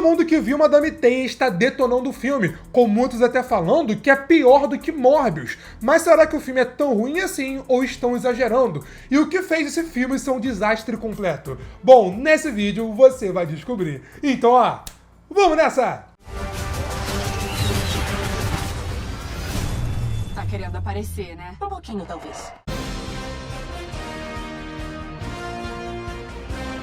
mundo que viu Madame Teia está detonando o filme, com muitos até falando que é pior do que Morbius. Mas será que o filme é tão ruim assim ou estão exagerando? E o que fez esse filme ser um desastre completo? Bom, nesse vídeo você vai descobrir. Então, vamos nessa! Tá querendo aparecer, né? Um pouquinho, talvez.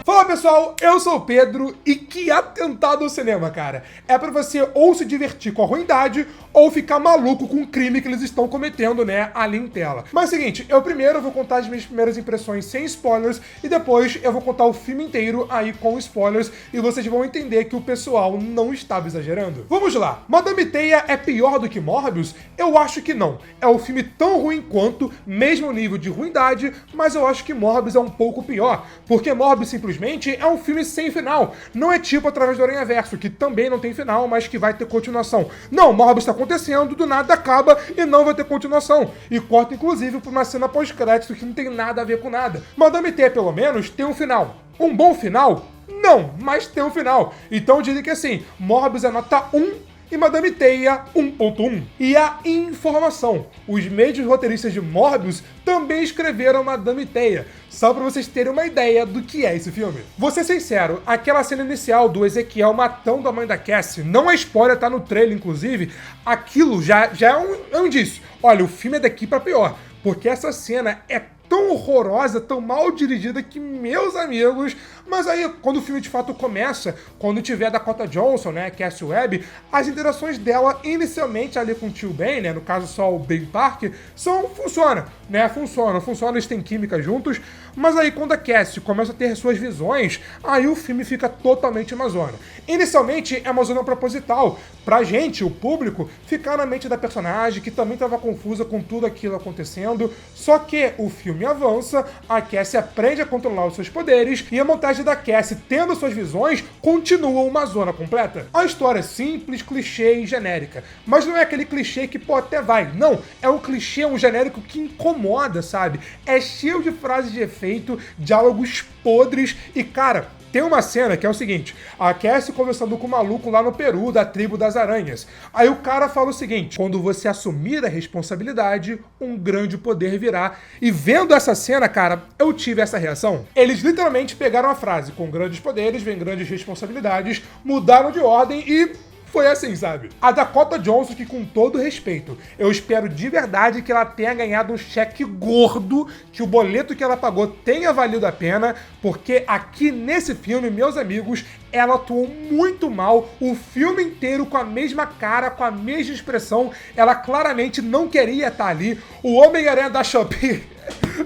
Fala pessoal, eu sou o Pedro e que atentado ao cinema, cara. É pra você ou se divertir com a ruindade ou ficar maluco com o crime que eles estão cometendo, né, ali em tela. Mas é o seguinte, eu primeiro vou contar as minhas primeiras impressões sem spoilers e depois eu vou contar o filme inteiro aí com spoilers e vocês vão entender que o pessoal não estava exagerando. Vamos lá, Madame Teia é pior do que Morbius? Eu acho que não. É um filme tão ruim quanto, mesmo nível de ruindade, mas eu acho que Morbius é um pouco pior, porque Morbius simplesmente é um filme sem final. Não é tipo Através do Aranhaverso, que também não tem final, mas que vai ter continuação. Não, Morbius está acontecendo, do nada acaba e não vai ter continuação. E corta, inclusive, por uma cena pós-crédito que não tem nada a ver com nada. Madame Teia, pelo menos, tem um final. Um bom final? Não, mas tem um final. Então eu diria que assim, Morbius é nota 1 e Madame Teia 1.1. E a informação, os mesmos roteiristas de Morbius também escreveram Madame Teia, só pra vocês terem uma ideia do que é esse filme. Vou ser sincero, aquela cena inicial do Ezequiel matando a mãe da Cassie, não é spoiler, tá no trailer inclusive, aquilo já é um indício. Olha, o filme é daqui pra pior, porque essa cena é tão horrorosa, tão mal dirigida que, meus amigos... Mas aí, quando o filme de fato começa, quando tiver a Dakota Johnson, né, Cassie Webb, as interações dela inicialmente ali com o tio Ben, né, no caso só o Ben Parker, funciona, eles têm química juntos, mas aí quando a Cassie começa a ter suas visões, aí o filme fica totalmente uma zona. Inicialmente é uma zona proposital, pra gente, o público, ficar na mente da personagem, que também estava confusa com tudo aquilo acontecendo, só que o filme avança, a Cassie aprende a controlar os seus poderes, e a montagem da Cassie tendo suas visões continua uma zona completa. A história é simples, clichê e genérica, mas não é aquele clichê que pô, até vai, não, é um clichê, um genérico que incomoda, sabe? É cheio de frases de efeito, diálogos podres e, cara, tem uma cena que é o seguinte, a Cassie conversando com o maluco lá no Peru, da tribo das aranhas. Aí o cara fala o seguinte, quando você assumir a responsabilidade, um grande poder virá. E vendo essa cena, cara, eu tive essa reação. Eles literalmente pegaram a frase, com grandes poderes vem grandes responsabilidades, mudaram de ordem e... foi assim, sabe? A Dakota Johnson, que com todo respeito, eu espero de verdade que ela tenha ganhado um cheque gordo, que o boleto que ela pagou tenha valido a pena, porque aqui nesse filme, meus amigos, ela atuou muito mal, o filme inteiro com a mesma cara, com a mesma expressão, ela claramente não queria estar ali. O Homem-Aranha da Shopee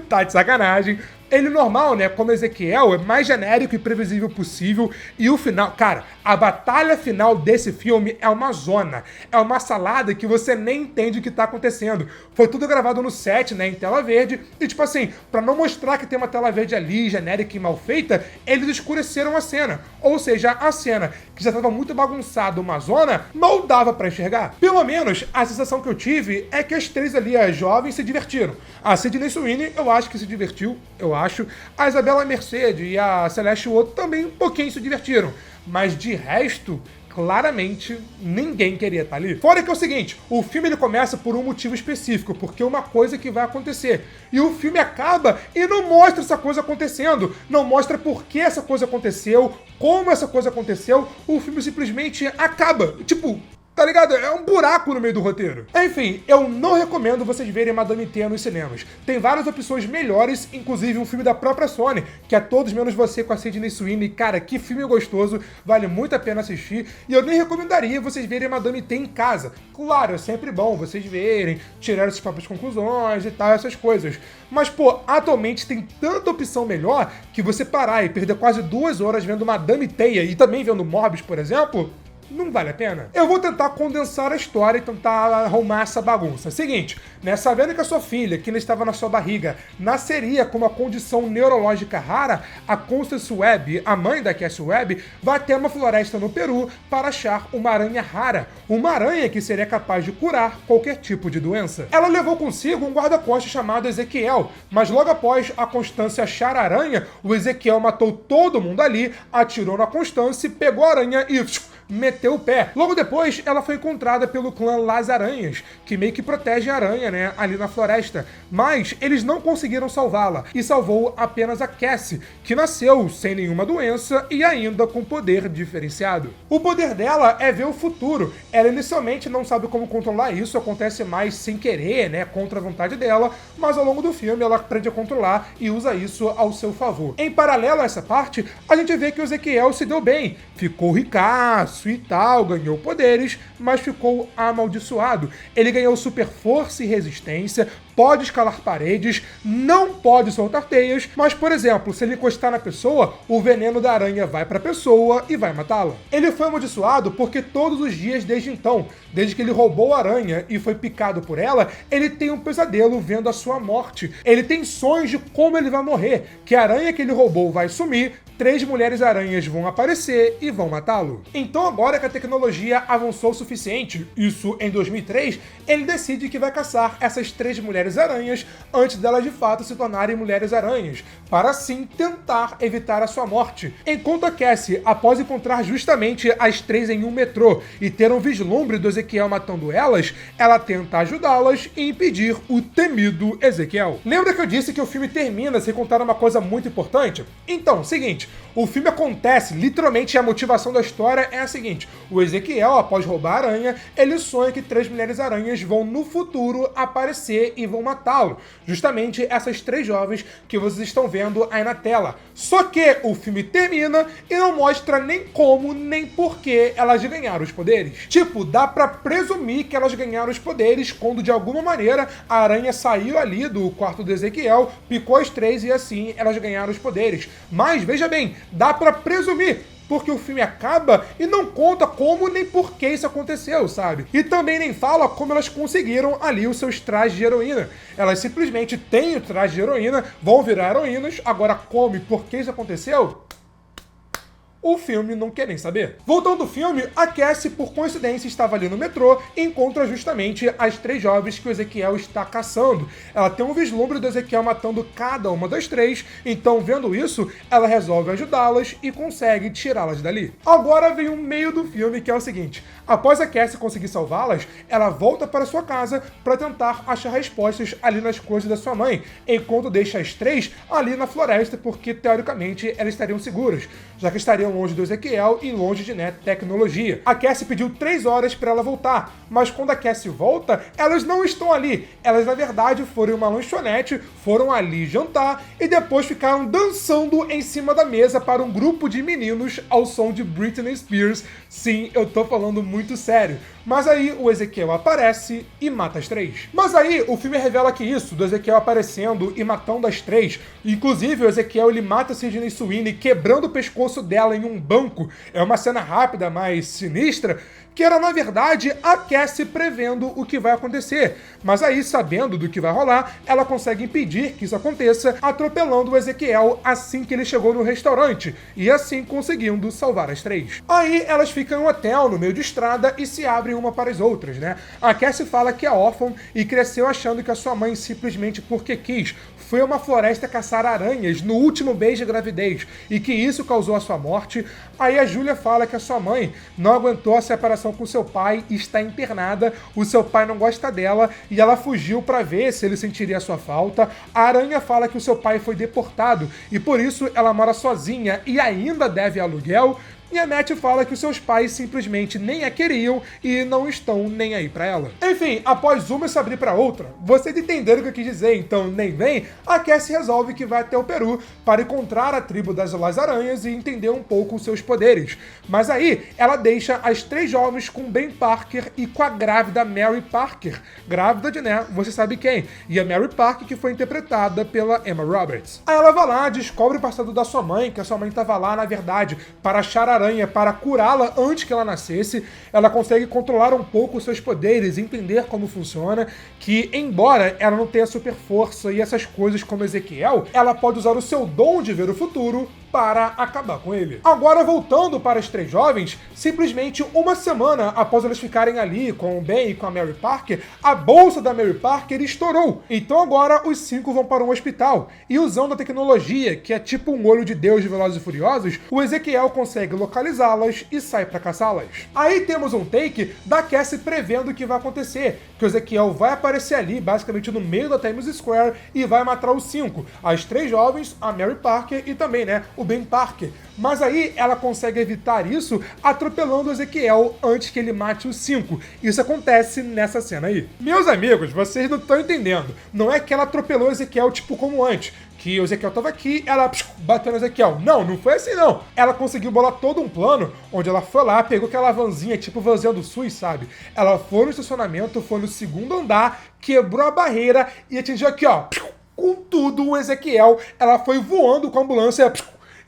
tá de sacanagem. Ele normal, né, como Ezequiel, é mais genérico e previsível possível. E o final, cara, a batalha final desse filme é uma zona. É uma salada que você nem entende o que tá acontecendo. Foi tudo gravado no set, né, em tela verde. E tipo assim, pra não mostrar que tem uma tela verde ali, genérica e mal feita, eles escureceram a cena. Ou seja, a cena, que já tava muito bagunçada, uma zona, mal dava pra enxergar. Pelo menos, a sensação que eu tive é que as três ali, as jovens, se divertiram. A Sydney Sweeney, eu acho que se divertiu, eu acho. A Isabela Merced e a Celeste Otto também um pouquinho se divertiram. Mas de resto, claramente, ninguém queria estar ali. Fora que é o seguinte, o filme ele começa por um motivo específico, porque é uma coisa que vai acontecer. E o filme acaba e não mostra essa coisa acontecendo. Não mostra por que essa coisa aconteceu, como essa coisa aconteceu. O filme simplesmente acaba. Tipo... tá ligado? É um buraco no meio do roteiro. Enfim, eu não recomendo vocês verem Madame Teia nos cinemas. Tem várias opções melhores, inclusive um filme da própria Sony, que é Todos Menos Você com a Sydney Sweeney. Cara, que filme gostoso, vale muito a pena assistir. E eu nem recomendaria vocês verem Madame Teia em casa. Claro, é sempre bom vocês verem, tirar suas próprias conclusões e tal, essas coisas. Mas, pô, atualmente tem tanta opção melhor que você parar e perder quase 2 horas vendo Madame Teia e também vendo Morbius, por exemplo... não vale a pena? Eu vou tentar condensar a história e tentar arrumar essa bagunça. Seguinte, né, sabendo que a sua filha, que ainda estava na sua barriga, nasceria com uma condição neurológica rara, a Constance Webb, a mãe da Cassie Webb, vai até uma floresta no Peru para achar uma aranha rara, uma aranha que seria capaz de curar qualquer tipo de doença. Ela levou consigo um guarda-costas chamado Ezequiel, mas logo após a Constance achar a aranha, o Ezequiel matou todo mundo ali, atirou na Constance, pegou a aranha e meteu o pé. Logo depois, ela foi encontrada pelo clã Las Aranhas, que meio que protege a aranha, né, ali na floresta. Mas eles não conseguiram salvá-la, e salvou apenas a Cassie, que nasceu sem nenhuma doença e ainda com poder diferenciado. O poder dela é ver o futuro. Ela inicialmente não sabe como controlar isso, acontece mais sem querer, né, contra a vontade dela, mas ao longo do filme ela aprende a controlar e usa isso ao seu favor. Em paralelo a essa parte, a gente vê que o Ezequiel se deu bem, ficou ricaço e tal, ganhou poderes, mas ficou amaldiçoado. Ele ganhou super força e resistência, pode escalar paredes, não pode soltar teias, mas, por exemplo, se ele encostar na pessoa, o veneno da aranha vai pra pessoa e vai matá-la. Ele foi amaldiçoado porque todos os dias desde então, desde que ele roubou a aranha e foi picado por ela, ele tem um pesadelo vendo a sua morte. Ele tem sonhos de como ele vai morrer, que a aranha que ele roubou vai sumir, 3 mulheres-aranhas vão aparecer e vão matá-lo. Então agora que a tecnologia avançou o suficiente, isso em 2003, ele decide que vai caçar essas 3 mulheres-aranhas antes delas de fato se tornarem mulheres-aranhas, para assim tentar evitar a sua morte. Enquanto a Cassie, após encontrar justamente as 3 em um metrô e ter um vislumbre do Ezequiel matando elas, ela tenta ajudá-las e impedir o temido Ezequiel. Lembra que eu disse que o filme termina sem contar uma coisa muito importante? Então, seguinte, o filme acontece, literalmente a motivação da história é a seguinte: o Ezequiel, após roubar a aranha, ele sonha que 3 mulheres-aranhas vão no futuro aparecer e vão matá-lo. Justamente essas 3 jovens que vocês estão vendo aí na tela. Só que o filme termina e não mostra nem como, nem por que elas ganharam os poderes. Tipo, dá pra presumir que elas ganharam os poderes quando de alguma maneira a aranha saiu ali do quarto do Ezequiel, picou as 3 e assim elas ganharam os poderes. Mas, veja bem, dá pra presumir, porque o filme acaba e não conta como nem por que isso aconteceu, sabe? E também nem fala como elas conseguiram ali os seus trajes de heroína. Elas simplesmente têm o traje de heroína, vão virar heroínas, agora como e por que isso aconteceu? O filme não quer nem saber. Voltando ao filme, a Cassie, por coincidência, estava ali no metrô e encontra justamente as 3 jovens que o Ezequiel está caçando. Ela tem um vislumbre do Ezequiel matando cada uma das 3, então, vendo isso, ela resolve ajudá-las e consegue tirá-las dali. Agora vem o meio do filme, que é o seguinte: após a Cassie conseguir salvá-las, ela volta para sua casa para tentar achar respostas ali nas coisas da sua mãe, enquanto deixa as 3 ali na floresta, porque, teoricamente, elas estariam seguras, já que estariam longe do Ezequiel e longe de, né, tecnologia. A Cassie pediu 3 horas para ela voltar, mas quando a Cassie volta, elas não estão ali. Elas, na verdade, foram em uma lanchonete, foram ali jantar e depois ficaram dançando em cima da mesa para um grupo de meninos ao som de Britney Spears. Sim, eu tô falando muito sério. Mas aí o Ezequiel aparece e mata as 3. Mas aí o filme revela que isso, do Ezequiel aparecendo e matando as 3, inclusive o Ezequiel ele mata a Sydney Sweeney quebrando o pescoço dela em um banco, é uma cena rápida, mas sinistra, que era, na verdade, a Cassie prevendo o que vai acontecer. Mas aí, sabendo do que vai rolar, ela consegue impedir que isso aconteça, atropelando o Ezequiel assim que ele chegou no restaurante, e assim conseguindo salvar as 3. Aí elas ficam em um hotel, no meio de estrada, e se abrem uma para as outras, né? A Cassie fala que é órfã e cresceu achando que a sua mãe, simplesmente porque quis, foi a uma floresta caçar aranhas no último mês de gravidez, e que isso causou a sua morte. Aí a Julia fala que a sua mãe não aguentou a separação com seu pai e está internada, o seu pai não gosta dela e ela fugiu para ver se ele sentiria a sua falta. A aranha fala que o seu pai foi deportado e por isso ela mora sozinha e ainda deve aluguel. E a Matt fala que os seus pais simplesmente nem a queriam e não estão nem aí pra ela. Enfim, após uma se abrir pra outra, vocês entenderam o que eu quis dizer, então nem vem, a Cassie resolve que vai até o Peru para encontrar a tribo das Las Aranhas e entender um pouco os seus poderes. Mas aí, ela deixa as 3 jovens com Ben Parker e com a grávida Mary Parker. Grávida de, né, você sabe quem? E a Mary Parker que foi interpretada pela Emma Roberts. Aí ela vai lá, descobre o passado da sua mãe, que a sua mãe estava lá, na verdade, para achar a aranha, para curá-la antes que ela nascesse. Ela consegue controlar um pouco os seus poderes, entender como funciona, que embora ela não tenha super força e essas coisas como Ezequiel, ela pode usar o seu dom de ver o futuro para acabar com ele. Agora, voltando para as três jovens, simplesmente uma semana após elas ficarem ali com o Ben e com a Mary Parker, a bolsa da Mary Parker estourou. Então agora os 5 vão para um hospital e, usando a tecnologia, que é tipo um olho de Deus de Velozes e Furiosos, o Ezequiel consegue localizá-las e sai para caçá-las. Aí temos um take da Cassie prevendo o que vai acontecer, que o Ezequiel vai aparecer ali, basicamente no meio da Times Square, e vai matar os 5, as três jovens, a Mary Parker e também, né, o Ben Parker. Mas aí ela consegue evitar isso atropelando o Ezequiel antes que ele mate os 5. Isso acontece nessa cena aí. Meus amigos, vocês não estão entendendo. Não é que ela atropelou o Ezequiel tipo como antes, que o Ezequiel tava aqui, ela bateu no Ezequiel. Não foi assim não. Ela conseguiu bolar todo um plano, onde ela foi lá, pegou aquela vanzinha, tipo vanzinha do SUS, sabe? Ela foi no estacionamento, foi no segundo andar, quebrou a barreira e atingiu aqui, ó, com tudo o Ezequiel. Ela foi voando com a ambulância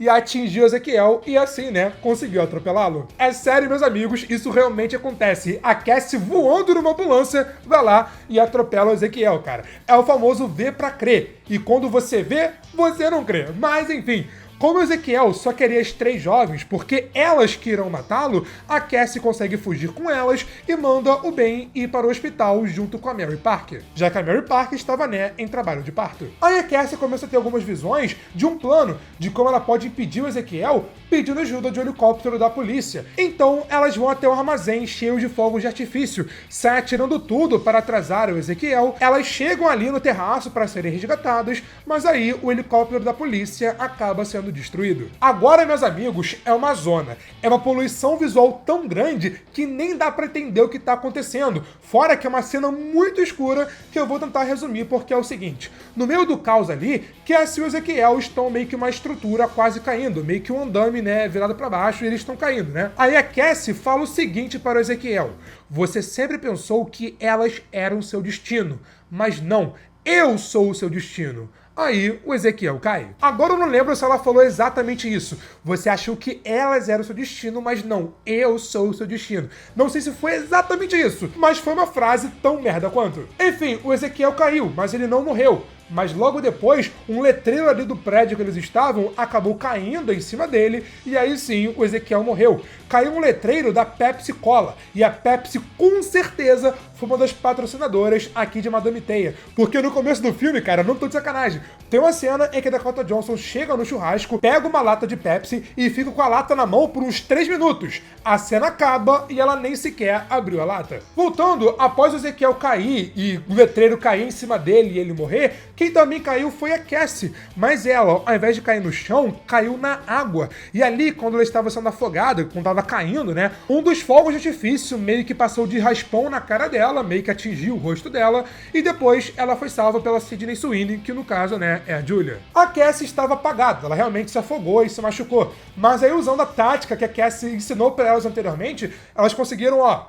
e atingiu Ezequiel e assim, né, conseguiu atropelá-lo. É sério, meus amigos, isso realmente acontece. A Cassie voando numa ambulância vai lá e atropela o Ezequiel, cara. É o famoso ver pra crer. E quando você vê, você não crê. Mas enfim, como o Ezequiel só queria as três jovens porque elas que irão matá-lo, a Cassie consegue fugir com elas e manda o Ben ir para o hospital junto com a Mary Parker, já que a Mary Parker estava, né, em trabalho de parto. Aí a Cassie começa a ter algumas visões de um plano de como ela pode impedir o Ezequiel pedindo ajuda de um helicóptero da polícia. Então elas vão até um armazém cheio de fogos de artifício, saem atirando tudo para atrasar o Ezequiel. Elas chegam ali no terraço para serem resgatadas, mas aí o helicóptero da polícia acaba sendo destruído. Agora, meus amigos, é uma zona. É uma poluição visual tão grande que nem dá para entender o que está acontecendo. Fora que é uma cena muito escura que eu vou tentar resumir, porque é o seguinte: no meio do caos ali, Cassie e o Ezequiel estão meio que uma estrutura quase caindo, meio que um andame, né, virado para baixo, e eles estão caindo, né? Aí a Cassie fala o seguinte para o Ezequiel: você sempre pensou que elas eram seu destino, mas não, eu sou o seu destino. Aí o Ezequiel cai. Agora eu não lembro se ela falou exatamente isso. Você achou que elas eram o seu destino, mas não, eu sou o seu destino. Não sei se foi exatamente isso, mas foi uma frase tão merda quanto. Enfim, o Ezequiel caiu, mas ele não morreu. Mas logo depois, um letreiro ali do prédio que eles estavam acabou caindo em cima dele, e aí sim, o Ezequiel morreu. Caiu um letreiro da Pepsi Cola, e a Pepsi com certeza foi uma das patrocinadoras aqui de Madame Teia. Porque no começo do filme, cara, não tô de sacanagem, tem uma cena em que a Dakota Johnson chega no churrasco, pega uma lata de Pepsi e fica com a lata na mão por uns 3 minutos. A cena acaba e ela nem sequer abriu a lata. Voltando, após o Ezequiel cair e o letreiro cair em cima dele e ele morrer, quem também caiu foi a Cassie, mas ela, ao invés de cair no chão, caiu na água. E ali, quando ela estava sendo afogada, quando estava caindo, né, um dos fogos de artifício meio que passou de raspão na cara dela, meio que atingiu o rosto dela, e depois ela foi salva pela Sydney Sweeney, que no caso, né, é a Julia. A Cassie estava apagada, ela realmente se afogou e se machucou, mas aí, usando a tática que a Cassie ensinou para elas anteriormente, elas conseguiram, ó,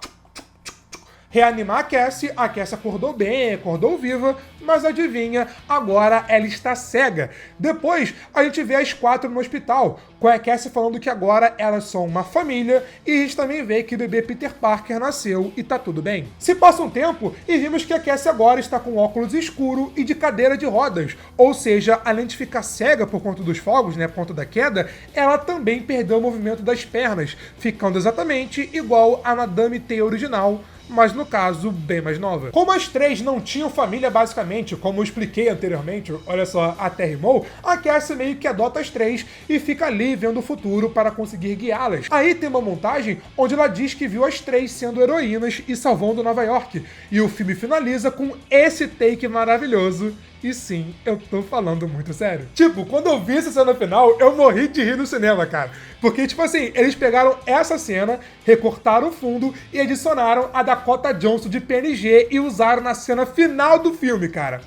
reanimar a Cassie acordou bem, acordou viva, mas adivinha, agora ela está cega. Depois, a gente vê as 4 no hospital, com a Cassie falando que agora elas são uma família, e a gente também vê que o bebê Peter Parker nasceu e tá tudo bem. Se passa um tempo e vimos que a Cassie agora está com óculos escuro e de cadeira de rodas, ou seja, além de ficar cega por conta dos fogos, né, por conta da queda, ela também perdeu o movimento das pernas, ficando exatamente igual a Madame Teia original, mas no caso, bem mais nova. Como as três não tinham família basicamente, como eu expliquei anteriormente, olha só, até rimou, a Cassie meio que adota as três e fica ali vendo o futuro para conseguir guiá-las. Aí tem uma montagem onde ela diz que viu as três sendo heroínas e salvando Nova York. E o filme finaliza com esse take maravilhoso. E sim, eu tô falando muito sério. Tipo, quando eu vi essa cena final, eu morri de rir no cinema, cara. Porque, tipo assim, eles pegaram essa cena, recortaram o fundo e adicionaram a Dakota Johnson de PNG e usaram na cena final do filme, cara.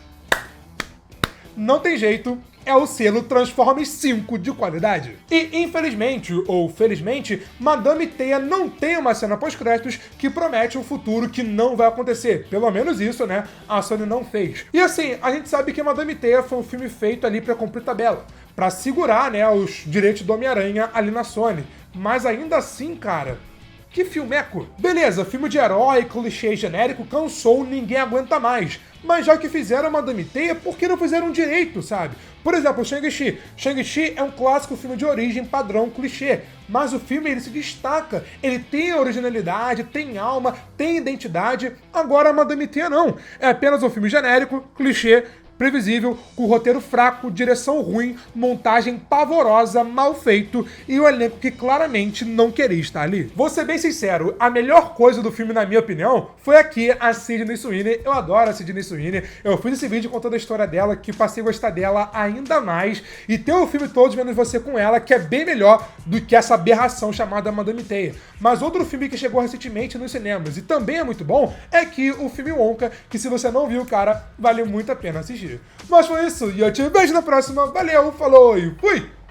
Não tem jeito. É o selo Transformers 5 de qualidade. E, infelizmente, ou felizmente, Madame Teia não tem uma cena pós-créditos que promete um futuro que não vai acontecer. Pelo menos isso, né, a Sony não fez. E assim, a gente sabe que Madame Teia foi um filme feito ali pra cumprir tabela, pra segurar, né, os direitos do Homem-Aranha ali na Sony. Mas ainda assim, cara, Que filmeco! Beleza, filme de herói, clichê genérico, cansou, ninguém aguenta mais. Mas já que fizeram Madame Teia, por que não fizeram direito, sabe? Por exemplo, Shang-Chi. Shang-Chi é um clássico filme de origem padrão clichê, mas o filme ele se destaca, ele tem originalidade, tem alma, tem identidade. Agora a Madame Teia não, é apenas um filme genérico, clichê, previsível, com roteiro fraco, direção ruim, montagem pavorosa, mal feito e um elenco que claramente não queria estar ali. Vou ser bem sincero, a melhor coisa do filme, na minha opinião, foi aqui a Sydney Sweeney. Eu adoro a Sydney Sweeney, eu fiz esse vídeo contando a história dela, que passei a gostar dela ainda mais, e ter o filme todo Menos Você com ela, que é bem melhor do que essa aberração chamada Madame Teia. Mas outro filme que chegou recentemente nos cinemas e também é muito bom, é que o filme Wonka, que se você não viu, cara, vale muito a pena assistir. Mas foi isso, e eu te vejo na próxima. Valeu, falou e fui!